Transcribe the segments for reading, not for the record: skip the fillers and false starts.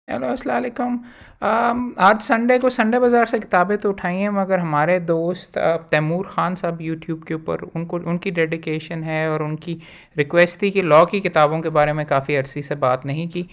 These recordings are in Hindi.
हेलो अस्सलाम वालेकुम। आज संडे को संडे बाज़ार से किताबें तो उठाई हैं, मगर हमारे दोस्त तैमूर ख़ान साहब यूट्यूब के ऊपर उनको उनकी डेडिकेशन है और उनकी रिक्वेस्ट थी कि लॉ की किताबों के बारे में काफ़ी अरसे से बात नहीं की।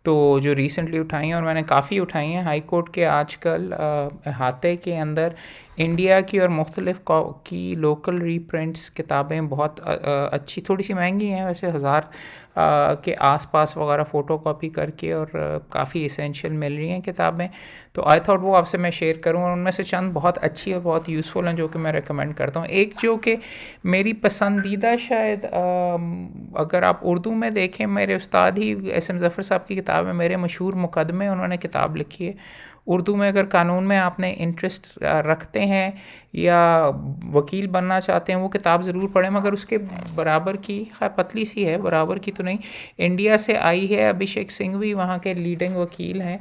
तो जो रिसेंटली उठाई हैं और मैंने काफ़ी उठाई हैं, हाई कोर्ट के आजकल अहाते के अंदर इंडिया की और मुख्तलिफ़ की लोकल रीप्रिंट्स किताबें बहुत अच्छी, थोड़ी सी महंगी हैं वैसे, हज़ार के आसपास वगैरह फ़ोटो कॉपी करके, और काफ़ी इसेंशियल मिल रही हैं किताबें। तो आई थॉट वो आपसे मैं शेयर करूं, और उनमें से चंद बहुत अच्छी और बहुत यूज़फुल हैं जो कि मैं रेकमेंड करता हूं। एक जो कि मेरी पसंदीदा, शायद अगर आप उर्दू में देखें, मेरे उस्ताद ही एस एम ज़फ़र साहब की किताब है, मेरे मशहूर मुकदमे, उन्होंने किताब लिखी है उर्दू में। अगर कानून में आपने इंटरेस्ट रखते हैं या वकील बनना चाहते हैं, वो किताब ज़रूर पढ़ें। मगर उसके बराबर की, खैर पतली सी है, बराबर की तो नहीं, इंडिया से आई है, अभिषेक सिंघवी वहाँ के लीडिंग वकील हैं।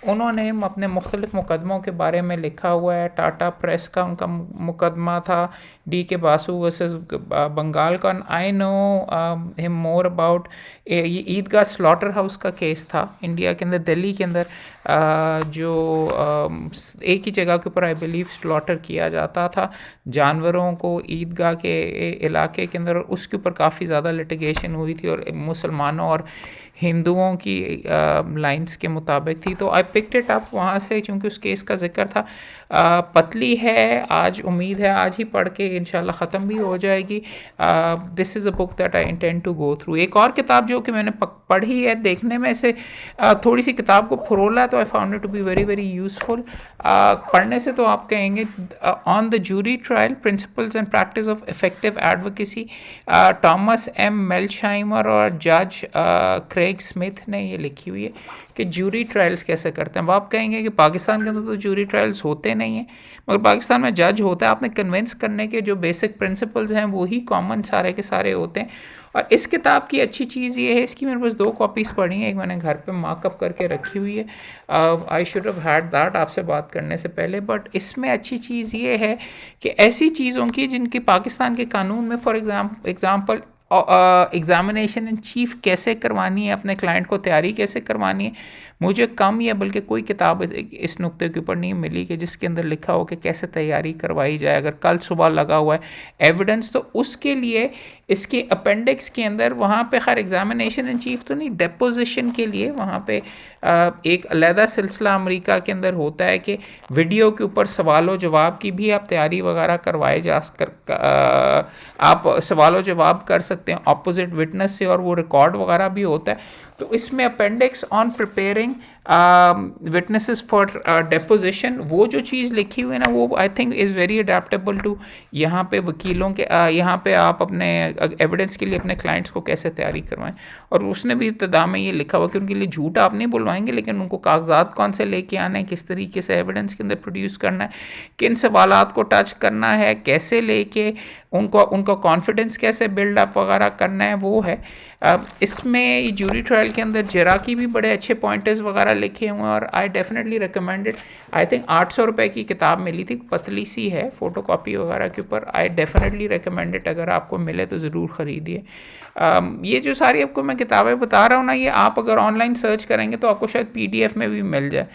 उन्होंने अपने मुख्तलिफ़ मुकदमों के बारे में लिखा हुआ है। टाटा प्रेस का उनका मुकदमा था, डी के बासु वर्सेस बंगाल का। I know him more about, ये ईदगाह स्लॉटर हाउस का केस था इंडिया के अंदर, दिल्ली के अंदर, जो एक ही जगह के ऊपर आई बिलीव स्लॉटर किया जाता था जानवरों को, ईदगाह के इलाके के अंदर। उसके ऊपर काफ़ी ज़्यादा लिटिगेशन हुई थी और मुसलमानों और हिंदुओं की लाइंस के मुताबिक थी। तो आई पिक्ड इट अप वहाँ से, क्योंकि उस केस का जिक्र था। पतली है, आज उम्मीद है आज ही पढ़ के इंशाल्लाह ख़त्म भी हो जाएगी। This is a book that I intend to go through. एक और किताब जो कि मैंने पढ़ी है, देखने में से थोड़ी सी किताब को फरोला, तो I found it to be very very useful. पढ़ने से तो आप कहेंगे, on the jury trial principles and practice of effective advocacy, Thomas M Melsheimer और जज क्रेग स्मिथ ने ये लिखी हुई है कि जूरी ट्रायल्स कैसे करते हैं। अब आप कहेंगे कि पाकिस्तान के अंदर तो जूरी ट्रायल्स होते नहीं हैं, मगर पाकिस्तान में जज होता है। आपने कन्विंस करने के जो बेसिक प्रिंसिपल्स हैं वही कॉमन सारे के सारे होते हैं। और इस किताब की अच्छी चीज़ ये है, इसकी मेरे पास 2 कॉपीज़ पड़ी हैं, एक मैंने घर पे मार्कअप करके रखी हुई है। I should have had that आपसे बात करने से पहले। बट इसमें अच्छी चीज़ ये है कि ऐसी चीज़ों की जिनकी पाकिस्तान के कानून में, for example examination in chief कैसे करवानी है, अपने क्लाइंट को तैयारी कैसे करवानी है, मुझे कम या बल्कि कोई किताब इस नुक्ते के ऊपर नहीं मिली कि जिसके अंदर लिखा हो कि कैसे तैयारी करवाई जाए। अगर कल सुबह लगा हुआ है एविडेंस, तो उसके लिए इसके अपेंडिक्स के अंदर, वहाँ पे खैर एग्ज़ामिनेशन इन चीफ तो नहीं, डेपोजिशन के लिए वहाँ पे एक अलहदा सिलसिला अमेरिका के अंदर होता है कि वीडियो के ऊपर सवाल जवाब की भी आप तैयारी वगैरह करवाए जा आप सवाल जवाब कर सकते हैं अपोजिट विटनेस से, और वो रिकॉर्ड वगैरह भी होता है। तो इसमें appendix on preparing witnesses for deposition, वो जो चीज़ लिखी हुई है ना, वो I think is very adaptable to यहाँ पे वकीलों के, यहाँ पे आप अपने एविडेंस के लिए अपने क्लाइंट्स को कैसे तैयारी करवाएं। और उसने भी इब्तदा में ये लिखा हुआ कि उनके लिए झूठ आप नहीं बुलवाएंगे, लेकिन उनको कागजात कौन से लेके आना है, किस तरीके से एविडेंस के अंदर प्रोड्यूस करना है, किन सवालात को टच करना है, कैसे लेके उनका कॉन्फिडेंस कैसे बिल्डअप वगैरह करना है, वो है। इसमें जूरी ट्रायल के अंदर जरा की भी बड़े अच्छे पॉइंटर्स वगैरह लिखे हुए हैं, और I definitely recommended. I think 800 रुपये की किताब मिली थी, पतली सी है, फ़ोटो कॉपी वगैरह के ऊपर। आई डेफिनेटली रिकमेंडेड, अगर आपको मिले तो ज़रूर ख़रीदिए। ये जो सारी आपको मैं किताबें बता रहा हूँ ना, ये आप अगर ऑनलाइन सर्च करेंगे तो आपको शायद PDF में भी मिल जाए।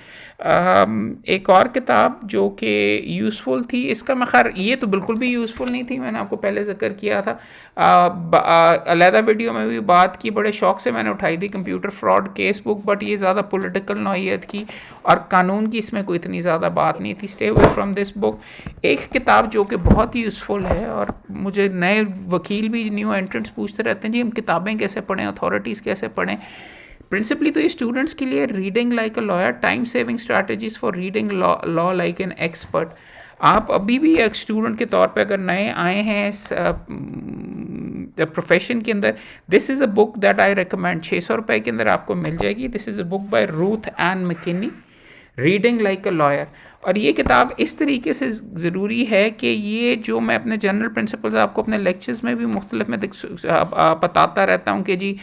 एक और किताब जो कि यूज़फुल थी, इसका मैं खैर ये तो बिल्कुल भी यूज़फुल नहीं थी, मैंने आपको पहले जिक्र किया था, अलहदा वीडियो में भी बात की, बड़े शौक से मैंने उठाई थी, computer fraud case book. But ये ज़्यादा पॉलिटिकल नौइयत की और कानून की इसमें कोई इतनी ज़्यादा बात नहीं थी। Stay away from this book. एक किताब जो कि बहुत यूज़फुल है, और मुझे नए वकील भी, न्यू एंट्रेंट्स पूछते रहते हैं जी हम किताबें कैसे पढ़ें, अथॉरिटीज़ कैसे पढ़ें। प्रिंसिपली तो ये स्टूडेंट्स के लिए reading like a lawyer, time saving strategies for reading law like an expert. आप अभी भी एक स्टूडेंट के तौर पे अगर नए आए हैं प्रोफेशन के अंदर, this is a book that I recommend. 600 रुपये के अंदर आपको मिल जाएगी। This is a book by Ruth Ann McKinney, reading like a lawyer. और ये किताब इस तरीके से ज़रूरी है कि ये जो मैं अपने जनरल प्रिंसिपल्स आपको अपने लेक्चर्स में भी मुख्तलिफ में बताता रहता हूँ कि जी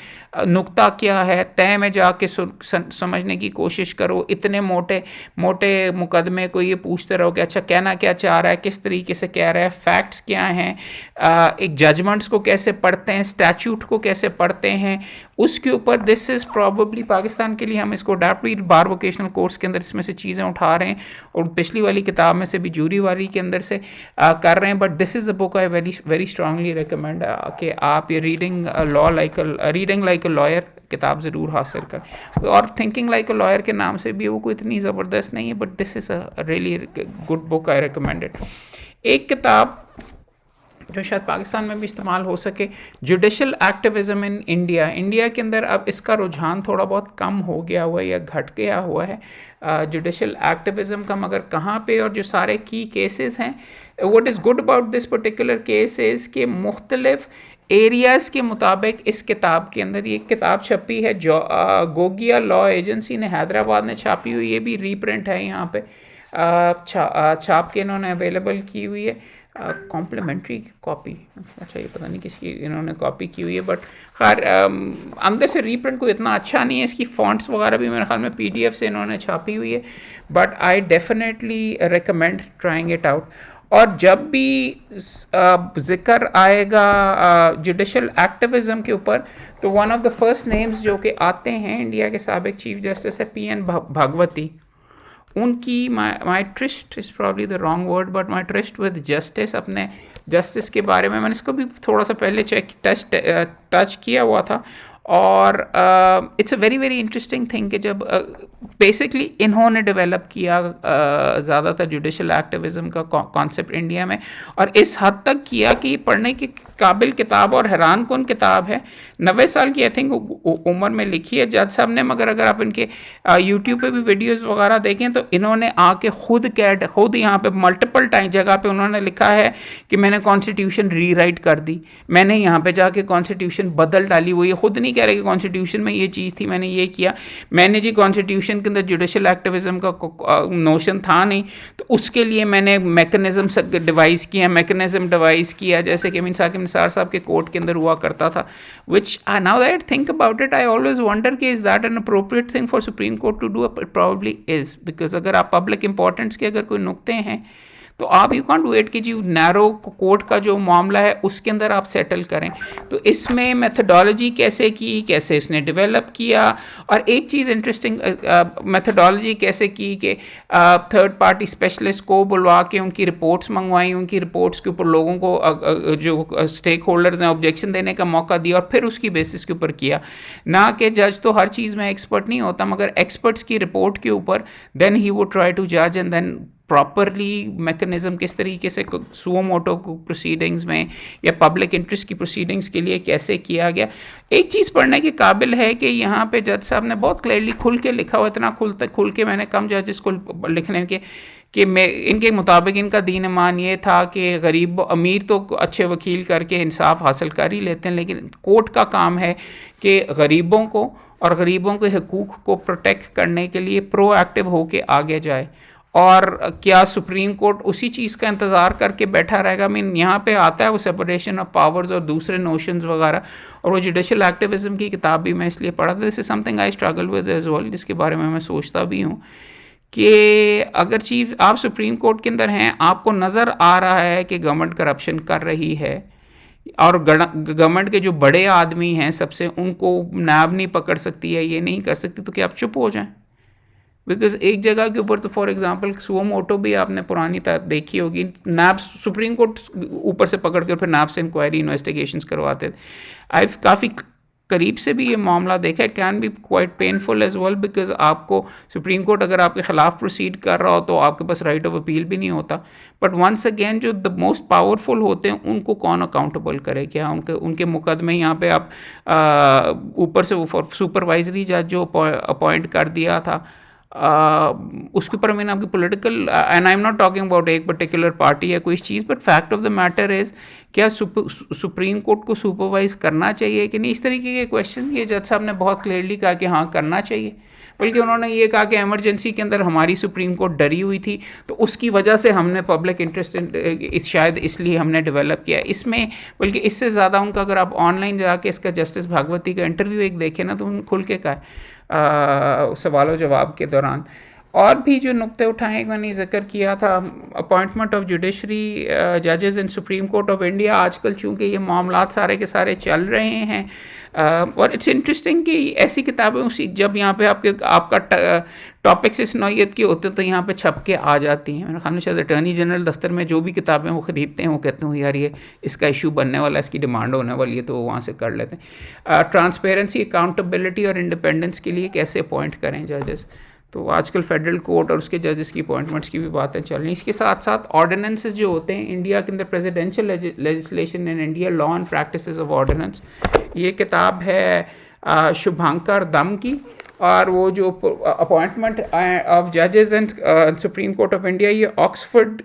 नुक्ता क्या है, तय में जाके समझने की कोशिश करो। इतने मोटे मोटे मुकदमे को ये पूछते रहो कि अच्छा कहना क्या चाह रहा है, किस तरीके से कह रहा है, फैक्ट्स क्या हैं, एक जजमेंट्स को कैसे पढ़ते हैं, स्टैच्यूट को कैसे पढ़ते हैं, उसके ऊपर दिस इज़ प्रॉबली पाकिस्तान के लिए हम इसको अडेप्ट बार वोकेशनल कोर्स के अंदर इसमें से चीज़ें उठा रहे हैं और पिछली वाली किताब में से भी जूरी वाली के अंदर से कर रहे हैं, but this is a book I very very strongly recommend कि आप ये रीडिंग लाइक अ लॉयर किताब ज़रूर हासिल करें। और थिंकिंग लाइक अ लॉयर के नाम से भी वो कोई इतनी ज़बरदस्त नहीं है, but this is a really good book, I recommended. एक किताब जो शायद पाकिस्तान में भी इस्तेमाल हो सके, judicial activism in India. India के अंदर अब इसका रुझान थोड़ा बहुत कम हो गया हुआ है या घट गया हुआ है जुडिशल एक्टिविज़म का, मगर कहाँ पे और जो सारे की केसेस हैं, what is good about this particular case is कि मुख्तलिफ एरियाज़ के मुताबिक इस किताब के अंदर ये किताब छपी है, जो गोगिया लॉ एजेंसी ने हैदराबाद में छापी हुई, ये भी रीप्रिंट है यहाँ पे छाप के इन्होंने अवेलेबल की हुई है, कॉम्प्लीमेंट्री कॉपी, अच्छा ये पता नहीं किसकी इन्होंने कॉपी की हुई है, बट खैर अंदर से रीप्रिंट को इतना अच्छा नहीं है, इसकी फॉन्ट्स वगैरह भी मेरे ख्याल में PDF से इन्होंने छापी हुई है, but I definitely recommend trying it out. और जब भी जिक्र आएगा जुडिशल एक्टिविज़म के ऊपर, तो one of the first names जो कि आते हैं इंडिया के साबिक चीफ जस्टिस है PN भागवती। उनकी my tryst is probably the wrong word, but my tryst with justice, अपने जस्टिस के बारे में मैंने इसको भी थोड़ा सा पहले टच किया हुआ था, और it's a very very interesting thing कि जब बेसिकली इन्होंने डेवलप किया ज़्यादातर जुडिशल एक्टिविज़म का कॉन्सेप्ट इंडिया में, और इस हद तक किया कि पढ़ने की काबिल किताब और हैरान कौन किताब है। 90 साल की आई थिंक उम्र में लिखी है जज साहब ने, मगर अगर आप इनके यूट्यूब पे भी वीडियोस वगैरह देखें तो इन्होंने आके खुद यहाँ पे मल्टीपल टाइम जगह पे उन्होंने लिखा है कि मैंने कॉन्स्टिट्यूशन रीराइट कर दी, मैंने यहाँ पे जाके कॉन्स्टिट्यूशन बदल डाली। वो ये खुद नहीं कह रहे कि कॉन्स्टिट्यूशन में ये चीज़ थी, मैंने ये किया, मैंने जी कॉन्स्टिट्यूशन के अंदर जुडिशल एक्टिविज़म का नोशन था नहीं, तो उसके लिए मैंने मैकेनिज़्म डिवाइस किया, जैसे कि मीन साकिब निसार साहब के कोर्ट के अंदर हुआ करता था, which now that I think about it, I always wonder कि is that an appropriate thing for Supreme Court to do? It probably is, because अगर आप public importance के अगर कोई नुक्ते हैं तो आप यू कॉन्ट वेट कि जी नैरो कोर्ट का जो मामला है उसके अंदर आप सेटल करें। तो इसमें मेथडोलॉजी कैसे की, कैसे इसने डेवलप किया, और एक चीज़ इंटरेस्टिंग मेथडोलॉजी कैसे की कि थर्ड पार्टी स्पेशलिस्ट को बुलवा के उनकी रिपोर्ट्स मंगवाई, उनकी रिपोर्ट्स के ऊपर लोगों को जो स्टेक होल्डर्स हैं ऑब्जेक्शन देने का मौका दिया, और फिर उसकी बेसिस के ऊपर किया। ना कि जज तो हर चीज़ में एक्सपर्ट नहीं होता, मगर एक्सपर्ट्स की रिपोर्ट के ऊपर then he would try to जज एंड देन प्रॉपरली मैकेनिज़्म किस तरीके से सुओ मोटो प्रोसीडिंग्स में या पब्लिक इंटरेस्ट की प्रोसीडिंग्स के लिए कैसे किया गया। एक चीज़ पढ़ने के काबिल है कि यहाँ पे जज साहब ने बहुत क्लियरली खुल के लिखा हुआ, इतना खुल के मैंने कम जजेस को लिखने के कि मैं इनके मुताबिक इनका दीन ईमान ये था कि गरीब अमीर तो अच्छे वकील करके इंसाफ हासिल कर ही लेते हैं, लेकिन कोर्ट का काम है कि गरीबों को और गरीबों के हकूक़ को प्रोटेक्ट करने के लिए प्रोएक्टिव होके आगे जाए। और क्या सुप्रीम कोर्ट उसी चीज़ का इंतज़ार करके बैठा रहेगा? मीन यहाँ पे आता है वो सेपरेशन ऑफ पावर्स और दूसरे नोशंस वगैरह, और वो जुडिशल एक्टिविज़म की किताब भी मैं इसलिए पढ़ा था, this is something I struggle with as well, जिसके बारे में मैं सोचता भी हूँ कि अगर चीफ आप सुप्रीम कोर्ट के अंदर हैं, आपको नज़र आ रहा है कि गवर्नमेंट करप्शन कर रही है और गवर्नमेंट के जो बड़े आदमी हैं सबसे उनको नाब नहीं पकड़ सकती है, ये नहीं कर सकती, तो क्या आप चुप हो जाएं? बिकॉज एक जगह के ऊपर तो फॉर एग्जांपल सुओ मोटो भी आपने पुरानी देखी होगी, नाब सुप्रीम कोर्ट ऊपर से पकड़ कर फिर नाब से इंक्वायरी इन्वेस्टिगेशंस करवाते थे। आई काफ़ी करीब से भी ये मामला देखा है, can be quite painful as well, because आपको सुप्रीम कोर्ट अगर आपके ख़िलाफ़ प्रोसीड कर रहा हो तो आपके पास राइट ऑफ अपील भी नहीं होता। बट वंस अगेन जो द मोस्ट पावरफुल होते हैं उनको कौन अकाउंटेबल करे? क्या उनके मुकदमे यहाँ पे आप ऊपर से वो सुपरवाइजरी जज जो अपॉइंट कर दिया था उसके ऊपर मैंने आपकी political, and I am not talking about एक पर्टिकुलर पार्टी या कोई चीज़, but fact of the matter is क्या सुप्रीम कोर्ट को सुपरवाइज करना चाहिए कि नहीं? इस तरीके के क्वेश्चन ये जज साहब ने बहुत क्लियरली कहा कि हाँ करना चाहिए, बल्कि उन्होंने ये कहा कि एमरजेंसी के अंदर हमारी सुप्रीम कोर्ट डरी हुई थी तो उसकी वजह से हमने पब्लिक इंटरेस्ट शायद इसलिए हमने डेवलप किया इसमें। बल्कि इससे ज़्यादा उनका अगर आप ऑनलाइन जाके इसका जस्टिस भागवती का इंटरव्यू एक देखें ना तो उन खुल के कहा सवालों जवाब के दौरान, और भी जो नुक्ते उठाए मैंने ज़िक्र किया था, अपॉइंटमेंट ऑफ जुडिशरी जजेस इन सुप्रीम कोर्ट ऑफ इंडिया। आजकल चूँकि ये मामलात सारे के सारे चल रहे हैं, और इट्स इंटरेस्टिंग कि ऐसी किताबें उसी जब यहाँ पे आपका टॉपिक्स इस नौइयत के होते हैं तो यहाँ पे छप के आ जाती हैं। मेरे ख्याल में शायद अटर्नी जनरल दफ्तर में जो भी किताबें वो ख़रीदते हैं वो कहते हैं यार ये इसका इशू बनने वाला है, इसकी डिमांड होने वाली है, तो वो वहाँ से कर लेते हैं। ट्रांसपेरेंसी, अकाउंटेबिलिटी और इंडिपेंडेंस के लिए कैसे अपॉइंट करें जजेस, तो आजकल फेडरल कोर्ट और उसके जजेस की अपॉइंटमेंट्स की भी बातें चल रही हैं। इसके साथ साथ ऑर्डिनेंसेस जो होते हैं इंडिया के अंदर, presidential legislation in India, law and practices of ordinance, ये किताब है शुभांकर दम की। और वो जो अपॉइंटमेंट ऑफ जजेस and supreme court of India, ये ऑक्सफोर्ड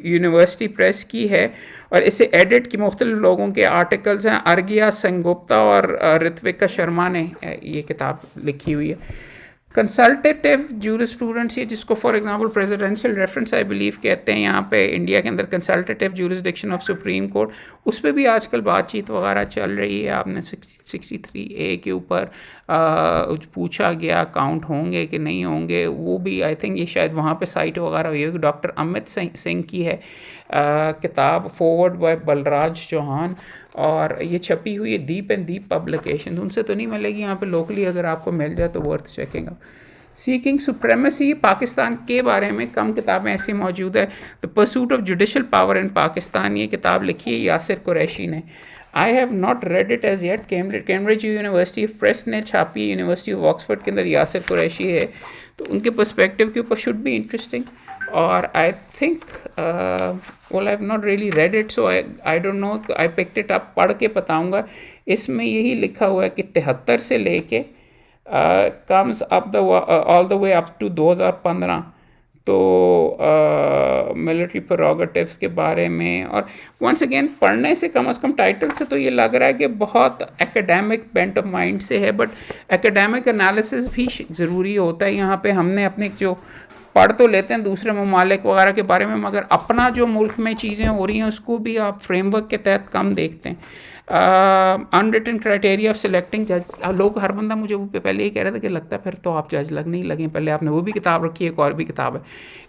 यूनिवर्सिटी प्रेस की है, और इसे एडिट की मुख्तलिफ लोगों के आर्टिकल्स हैं। अर्गिया सेनगुप्ता और ऋत्विका शर्मा ने ये किताब लिखी हुई है। कंसल्टेटिव जूरिस्प्रूडेंसी, जिसको for example presidential reference I believe कहते हैं यहाँ पे इंडिया के अंदर, कंसल्टेटिव जूरिसडिक्शन ऑफ सुप्रीम कोर्ट, उस पर भी आजकल बातचीत वगैरह चल रही है। आपने 63A के ऊपर पूछा गया काउंट होंगे कि नहीं होंगे, वो भी आई थिंक ये शायद वहाँ पे साइट वगैरह हुई है। डॉक्टर अमित सिंह की है किताब, फॉरवर्ड बाय बलराज चौहान, और ये छपी हुई है दीप एंड दीप पब्लिकेशन। उनसे तो नहीं मिलेगी यहाँ पे, लोकली अगर आपको मिल जाए तो worth checking out. Seeking supremacy, Pakistan के बारे में कम किताबें ऐसी मौजूद है। The pursuit of judicial power in Pakistan, ये किताब लिखी है यासिर कुरैशी ने। I have not read it as yet. Cambridge University Press ने छापी, यूनिवर्सिटी ऑफ ऑक्सफोर्ड के अंदर यासिर कुरैशी है, तो उनके पर्सपेक्टिव के ऊपर शुड बी इंटरेस्टिंग। और I think well I have not really read it, so I don't know, I picked it up, पढ़ के बताऊँगा। इसमें यही लिखा हुआ है कि 73 से लेके comes up the all the way up to 2015, तो मिलिट्री प्रोरोगेटिव्स के बारे में। और वंस अगेन पढ़ने से कम से कम टाइटल से तो ये लग रहा है कि बहुत एकेडमिक बेंट ऑफ माइंड से है, बट एकेडमिक एनालिसिस भी ज़रूरी होता है। यहाँ पे हमने अपने जो पढ़ तो लेते हैं दूसरे ममालिक वगैरह के बारे में, मगर अपना जो मुल्क में चीज़ें हो रही हैं उसको भी आप फ्रेमवर्क के तहत कम देखते हैं। अनरिटन क्राइटेरिया ऑफ सिलेक्टिंग जज, लोग हर बंदा मुझे वो पहले ही कह रहा था कि लगता है फिर तो आप जज लगने ही लगे, पहले आपने वो भी किताब रखी है, एक और भी किताब है,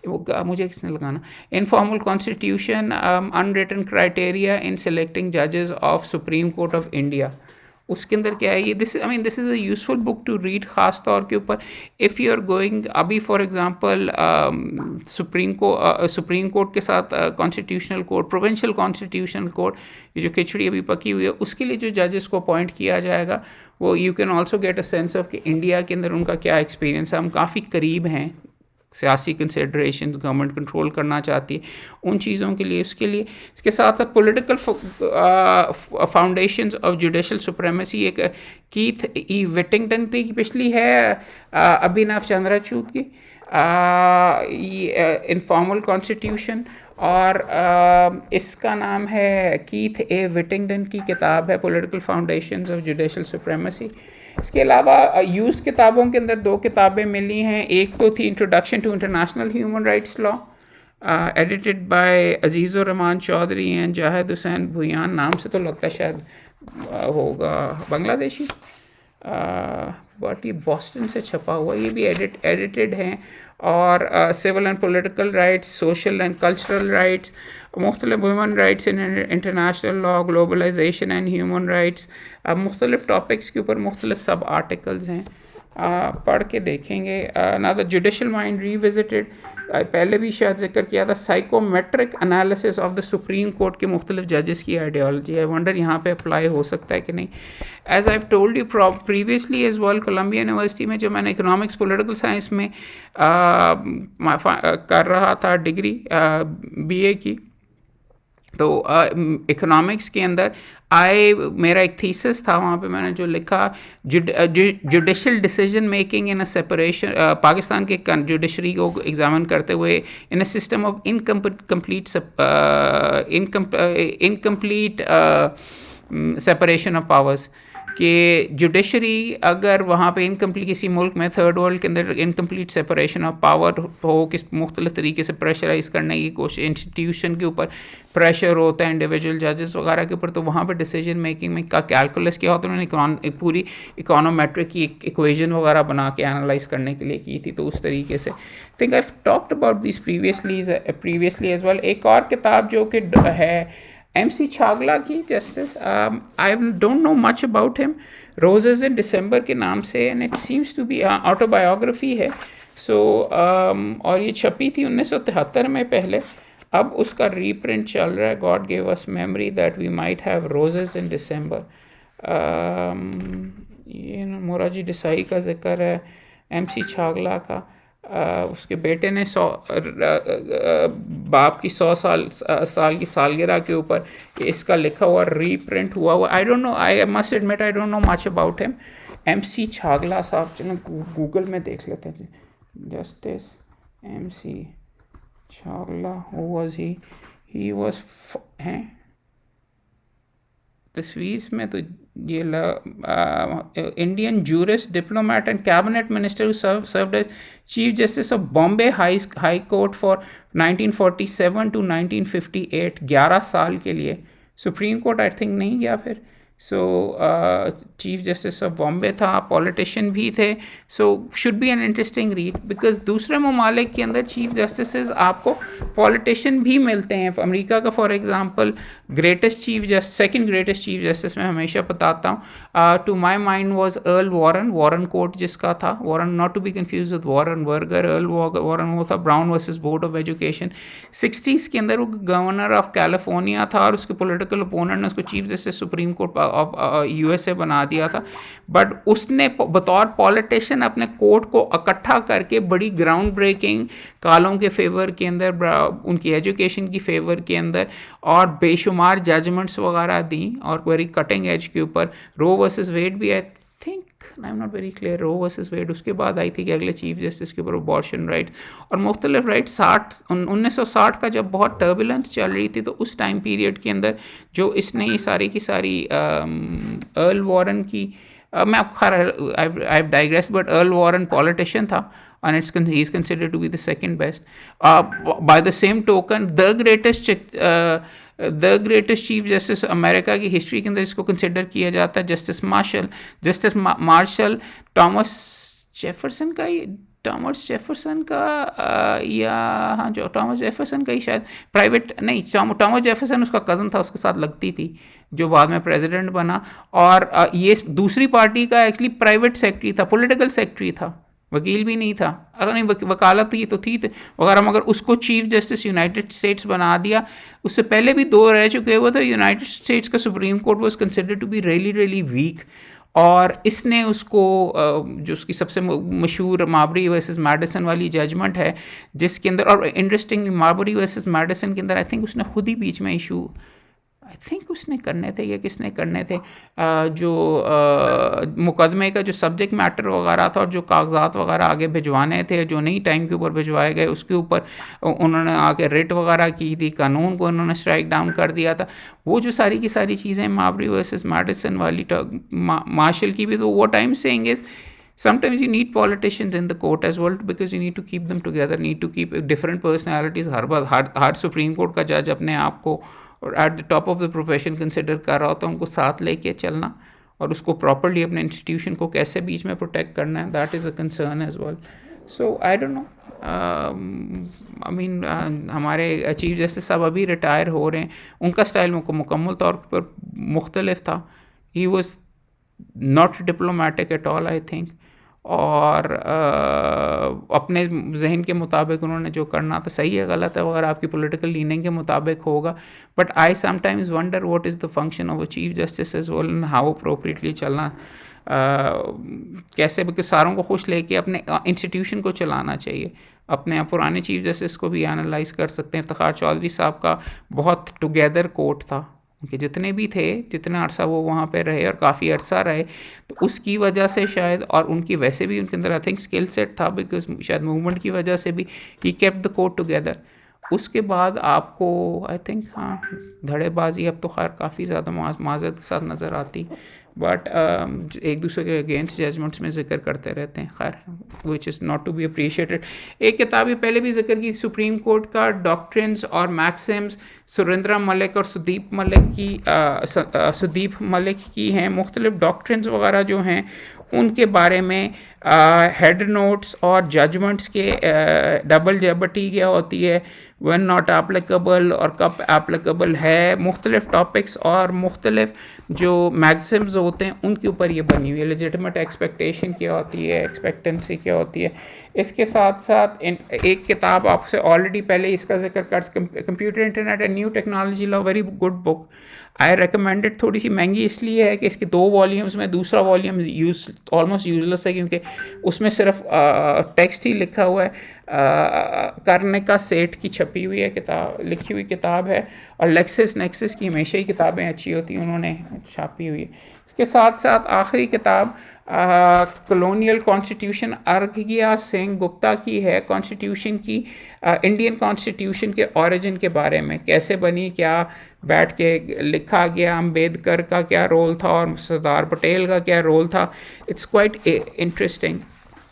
वो मुझे किसने लगाना। Informal constitution, unwritten criteria in selecting जजेस of supreme court of India, उसके अंदर क्या है ये, this is a useful book to read, ख़ास तौर के ऊपर इफ़ यू आर गोइंग अभी फॉर एग्जांपल सुप्रीम कोर्ट के साथ constitutional court, provincial constitutional court, ये जो खिचड़ी अभी पकी हुई है, उसके लिए जो जजेस को अपॉइंट किया जाएगा वो you can also get a sense of कि इंडिया के अंदर उनका क्या एक्सपीरियंस है। हम काफ़ी करीब हैं, सियासी कंसिड्रेशन गवर्नमेंट कंट्रोल करना चाहती है उन चीज़ों के लिए, उसके लिए। इसके साथ साथ political foundations of judicial supremacy, एक कीथ ई विटिंगटन की पिछली है, अभिनव चंद्रचूड की इनफॉर्मल कॉन्स्टिट्यूशन, और इसका नाम है कीथ ए विटिंगटन की किताब है political foundations of judicial supremacy. इसके अलावा यूज किताबों के अंदर 2 किताबें मिली हैं। एक तो थी introduction to international human rights law, edited by Azizur Rahman Chowdhury and Zahid Hussain Bhuiyan, नाम से तो लगता है शायद होगा बांग्लादेशी, बट ये बॉस्टन से छपा हुआ, ये भी एडिटेड हैं। और civil and political rights, social and cultural rights, मुख्तलिफ woman rights in international law, globalisation and human rights, मुख्तलिफ टॉपिक्स के ऊपर मुख्तलिफ सब आर्टिकल्स हैं, पढ़ के देखेंगे। ना द जुडिशल माइंड रीविजिटेड, पहले भी शायद जिक्र किया था, psychometric analysis of the supreme court के मुख्तलिफ जजेस की आइडियोलॉजी। आई वंडर यहाँ पे अप्लाई हो सकता है कि नहीं। As I told you previously as well, Columbia University में जो मैंने इकोनॉमिक्स पॉलिटिकल साइंस में कर रहा था डिग्री BA की, तो इकोनॉमिक्स के अंदर मेरा एक थीसिस था, वहाँ पे मैंने जो लिखा, judicial decision making in a separation, Pakistan के जुडिशरी को एग्जामिन करते हुए in a system of incomplete separation of powers. कि जुडिशरी अगर वहाँ पे इनकम्प्लीट किसी मुल्क में थर्ड वर्ल्ड के अंदर इनकम्प्लीट सेपरेशन ऑफ पावर हो, किस मुख्तलिफ तरीके से प्रेशराइज करने की कोशिश, इंस्टीट्यूशन के ऊपर प्रेशर होता है इंडिविजुअल जजेस वगैरह के ऊपर, तो वहाँ पे डिसीजन मेकिंग में का कैलकुलस किया होता है। उन्होंने पूरी इकोनोमेट्रिक की इक्वेशन वगैरह बना के एनालाइज करने के लिए की थी। तो उस तरीके से think I talked about this previously as well. एक और किताब जो कि है MC छागला की, justice, I don't know much about him, roses in December के नाम से, and it seems to be autobiography है। सो और ये छपी थी 1973 में पहले, अब उसका रीप्रिंट चल रहा है, God give us memory that we might have roses in December. ये मोरारजी देसाई का जिक्र है, MC छागला का। उसके बेटे ने बाप की 100 साल की सालगिरह के ऊपर इसका लिखा हुआ रीप्रिंट हुआ। I don't know, I must admit I don't know much about him. MC Chagla साहब, चलो गूगल में देख लेते हैं। Justice MC Chagla, who was he was हैं तस्वीर में तो ये Indian jurist, diplomat and cabinet minister served as chief justice of Bombay high court for 1947 to 1958, 11 साल के लिए। सुप्रीम कोर्ट आई थिंक नहीं गया फिर। सो चीफ जस्टिस ऑफ बॉम्बे था, पॉलिटिशियन भी थे। So should be an interesting read, because दूसरे ममालिक के अंदर चीफ जस्टिस आपको पॉलिटिशियन भी मिलते हैं। अमेरिका का for example second greatest chief justice मैं हमेशा बताता हूँ, to my mind was Earl Warren court जिसका था, Warren not to be confuse with Warren Burger. Earl Warren वो था Brown versus Board of Education. 60s के अंदर वो गवर्नर ऑफ कैलिफोर्निया था और उसके पॉलिटिकल ओपोनेंट ने उसको chief justice supreme court of USA बना दिया था। बट उसने बतौर पॉलिटिशियन अपने कोर्ट को इकट्ठा करके बड़ी ग्राउंड ब्रेकिंग कालों के फेवर के अंदर, उनकी एजुकेशन की फेवर के अंदर, और बेशुमार जजमेंट्स वगैरह दी, और वेरी कटिंग एज के ऊपर। रो वर्सेस वेड भी, I think, I am not very clear, Roe versus Wade उसके बाद आई थी कि अगले चीफ जस्टिस के ऊपर अबॉर्शन राइट्स और मुख्तलिफ राइट्स। 1960 का जब बहुत टर्बुलेंस चल रही थी, तो उस टाइम पीरियड के अंदर जो इसने ये सारी की सारी अर्ल वॉरेन की, मैं आपको I digress, but earl Warren politician था and he is considered to be the second best. By the same token, the greatest chief justice America की हिस्ट्री के अंदर इसको कंसिडर किया जाता है जस्टिस मार्शल टॉमस जेफरसन का या हाँ, जो टॉमस जेफरसन का ही शायद प्राइवेट नहीं, टॉमस जेफरसन उसका कज़न था, उसके साथ लगती थी, जो बाद में प्रेसिडेंट बना। और ये दूसरी पार्टी का एक्चुअली प्राइवेट सेक्रेटरी था, पॉलिटिकल सेक्रेटरी था, वकील भी नहीं था। अगर नहीं वकालत थी तो थी वगैरह, मगर उसको चीफ जस्टिस यूनाइटेड स्टेट्स बना दिया। उससे पहले भी 2 रह चुके हुए थे। यूनाइटेड स्टेट्स का supreme court was considered to be really weak, और इसने उसको जो उसकी सबसे मशहूर मार्बरी वर्सेस मैडिसन वाली जजमेंट है, जिसके अंदर, और इंटरेस्टिंग मार्बरी वर्सेस मैडिसन के अंदर आई थिंक उसने खुद ही बीच में इशू, आई थिंक उसने करने थे या किसने करने थे, जो मुकदमे का जो सब्जेक्ट मैटर वगैरह था और जो कागजात वगैरह आगे भिजवाने थे, जो नहीं टाइम के ऊपर भिजवाए गए, उसके ऊपर उन्होंने आके रिट वगैरह की थी, कानून को उन्होंने स्ट्राइक डाउन कर दिया था। वो जो सारी की सारी चीज़ें मार्बरी वर्सेस मैडिसन वाली, मार्शल की भी, तो what I am saying is sometimes you need politicians in the court as well, because you need to keep them together, need to keep different personalities। Her supreme court का जज अपने आप को और at the top of the profession consider कर रहा होता है, उनको साथ लेके चलना और उसको प्रॉपरली अपने इंस्टीट्यूशन को कैसे बीच में प्रोटेक्ट करना है, that is a concern as well. So I don't know, I mean हमारे चीफ जस्टिस साहब अभी रिटायर हो रहे हैं, उनका स्टाइल मुकम्मल तौर पर मुख्तलिफ था। He was not diplomatic at all I think, और अपने जहन के मुताबिक उन्होंने जो करना था, सही है गलत है अगर आपकी पॉलिटिकल लीनिंग के मुताबिक होगा, but I sometimes wonder what is the function of a chief justice as well, and how appropriately चलना, कैसे, बिकॉज सारों को खुश लेके अपने इंस्टीट्यूशन को चलाना चाहिए। अपने पुराने चीफ जस्टिस को भी एनालाइज कर सकते हैं। इफ्तिखार चौधरी साहब का बहुत टुगेदर कोर्ट था, उनके जितने भी थे, जितना अरसा वो वहाँ पे रहे और काफ़ी अरसा रहे, तो उसकी वजह से शायद, और उनकी वैसे भी उनके अंदर आई थिंक स्किल सेट था, बिकॉज शायद मूवमेंट की वजह से भी he kept the court together. उसके बाद आपको आई थिंक हाँ, धड़ेबाजी अब तो खैर काफ़ी ज़्यादा माजरत के साथ नज़र आती, बट एक दूसरे के अगेंस्ट जजमेंट्स में जिक्र करते रहते हैं, खैर which is not to be appreciated. एक किताब ही पहले भी जिक्र की, सुप्रीम कोर्ट का डॉक्ट्रिन्स और मैक्सिम्स, सुरेंद्र मलिक और सुदीप मलिक की हैं। मुख्तलिफ डॉक्ट्रिन्स वगैरह जो हैं उनके बारे में हेड नोट्स और जजमेंट्स के डबल जेबटी क्या होती है, वन नॉट एप्लीकेबल और कब एप्लीकेबल है, मुख्तलिफ टॉपिक्स और मुख्तलिफ जो मैक्सिम्स होते हैं उनके ऊपर ये बनी हुई है। लेजिटिमेट एक्सपेक्टेशन क्या होती है, एक्सपेक्टेंसी क्या होती है। इसके साथ साथ एक किताब आपसे ऑलरेडी पहले इसका जिक्र कर, computer internet and new technology law, very good book, I recommended. थोड़ी सी महंगी इसलिए है कि इसके 2 वॉल्यूम्स में दूसरा वॉल्यूम ऑलमोस्ट यूजलेस है, क्योंकि उसमें सिर्फ टेक्स्ट ही लिखा हुआ है। करने का सेठ की छपी हुई है किताब, लिखी हुई किताब है, और लेक्सिस नेक्सिस की हमेशा ही किताबें अच्छी होती हैं, उन्होंने छापी हुई है। इसके साथ साथ आखिरी किताब कॉलोनियल कॉन्स्टिट्यूशन अर्घिया सिंह गुप्ता की है, कॉन्स्टिट्यूशन की, इंडियन कॉन्स्टिट्यूशन के ओरिजिन के बारे में, कैसे बनी, क्या बैठ के लिखा गया, अम्बेडकर का क्या रोल था और सरदार पटेल का क्या रोल था। It's quite interesting.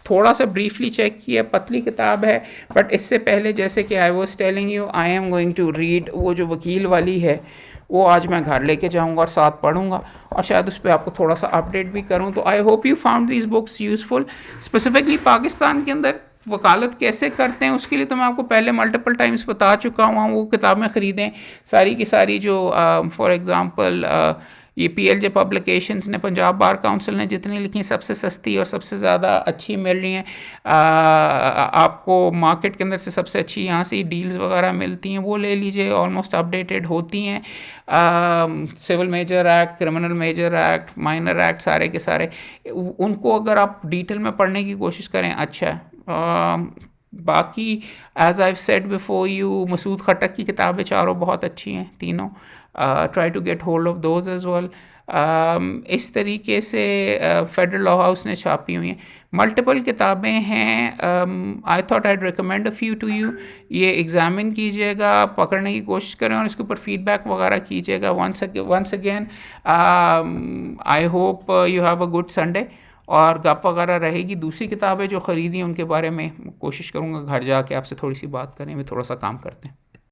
थोड़ा सा ब्रीफली चेक किया, पतली किताब है, बट इससे पहले जैसे कि I was telling you, I am going to read, वो जो वकील वाली है वो आज मैं घर लेके जाऊंगा और साथ पढ़ूंगा, और शायद उस पर आपको थोड़ा सा अपडेट भी करूं। तो आई hope you found these books useful. Specifically Pakistan के अंदर वकालत कैसे करते हैं उसके लिए तो मैं आपको पहले मल्टीपल टाइम्स बता चुका हूँ। वो किताबें ख़रीदें सारी की सारी, जो फॉर एग्ज़ाम्पल ये PLJ पब्लिकेशंस ने, पंजाब बार काउंसिल ने जितनी लिखी, सबसे सस्ती और सबसे ज़्यादा अच्छी मिल रही हैं। आपको मार्केट के अंदर से सबसे अच्छी यहाँ से डील्स वगैरह मिलती हैं, वो ले लीजिए, ऑलमोस्ट अपडेटेड होती हैं। Civil major act, criminal major act, minor act, सारे के सारे उनको अगर आप डिटेल में पढ़ने की कोशिश करें अच्छा है। बाकी as I said before you, Masood Khattak की किताबें चारों बहुत अच्छी हैं, तीनों। Try to get hold of those as well. इस तरीके से फेडरल लॉ हाउस ने छापी हुई हैं, मल्टीपल किताबें हैं। I thought I'd recommend a few to you. ये एग्ज़ामिन कीजिएगा, पकड़ने की कोशिश करें और इसके ऊपर फीडबैक वगैरह कीजिएगा। Once again I hope you have a good Sunday, और गप वगैरह रहेगी। दूसरी किताबें जो ख़रीदी उनके बारे में कोशिश करूँगा घर जाके आपसे थोड़ी सी बात करें, भी थोड़ा सा काम करते हैं।